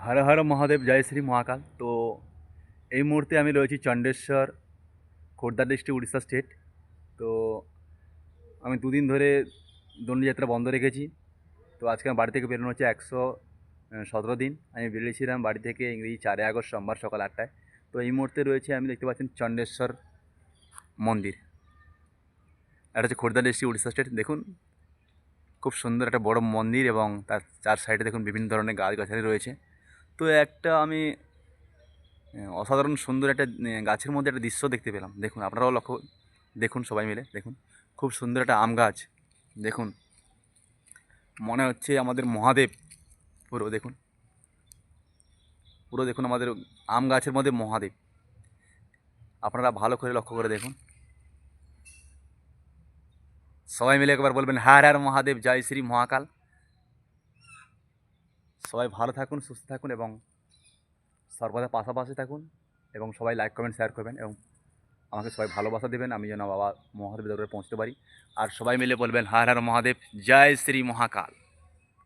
হর হর মহাদেব, জয় শ্রী মহাকাল। তো এই মুহূর্তে আমি রয়েছি চণ্ডেশ্বর, খোর্ধা ডিস্ট্রিক্ট, উড়িষ্যা স্টেট। তো আমি দুদিন ধরে দণ্ডযাত্রা বন্ধ রেখেছি। তো আজকে আমার বাড়ি থেকে বেরোনো হচ্ছে 117 দিন। আমি বেরিয়েছিলাম বাড়ি থেকে ইংরেজি 4 আগস্ট সোমবার সকাল 8টায়। তো এই মুহূর্তে রয়েছে, আমি দেখতে পাচ্ছেন, চণ্ডেশ্বর মন্দির। এটা হচ্ছে খোর্ধা ডিস্ট্রিক্ট, উড়িষ্যা স্টেট। দেখুন, খুব সুন্দর একটা বড় মন্দির এবং তার চার সাইডে দেখুন বিভিন্ন ধরনের গাছগাছালি রয়েছে। তো একটা আমি অসাধারণ সুন্দর একটা গাছের মধ্যে একটা দৃশ্য দেখতে পেলাম। দেখুন, আপনারাও লক্ষ্য দেখুন, সবাই মিলে দেখুন। খুব সুন্দর একটা আম গাছ। দেখুন, মনে হচ্ছে আমাদের মহাদেব। পুরো দেখুন, পুরো দেখুন, আমাদের আম গাছের মধ্যে মহাদেব। আপনারা ভালো করে লক্ষ্য করে দেখুন। সবাই মিলে একবার বলবেন, হর হর মহাদেব, জয় শ্রী মহাকাল। সবাই ভালো থাকুন, সুস্থ থাকুন এবং সর্বদা পাশাপাশি থাকুন। এবং সবাই লাইক কমেন্ট শেয়ার করবেন এবং আমাকে সবাই ভালোবাসা দেবেন, আমি যেন বাবা মহাদেবের দরবারে পৌঁছতে পারি। আর সবাই মিলে বলবেন, হর হর মহাদেব, জয় শ্রী মহাকাল।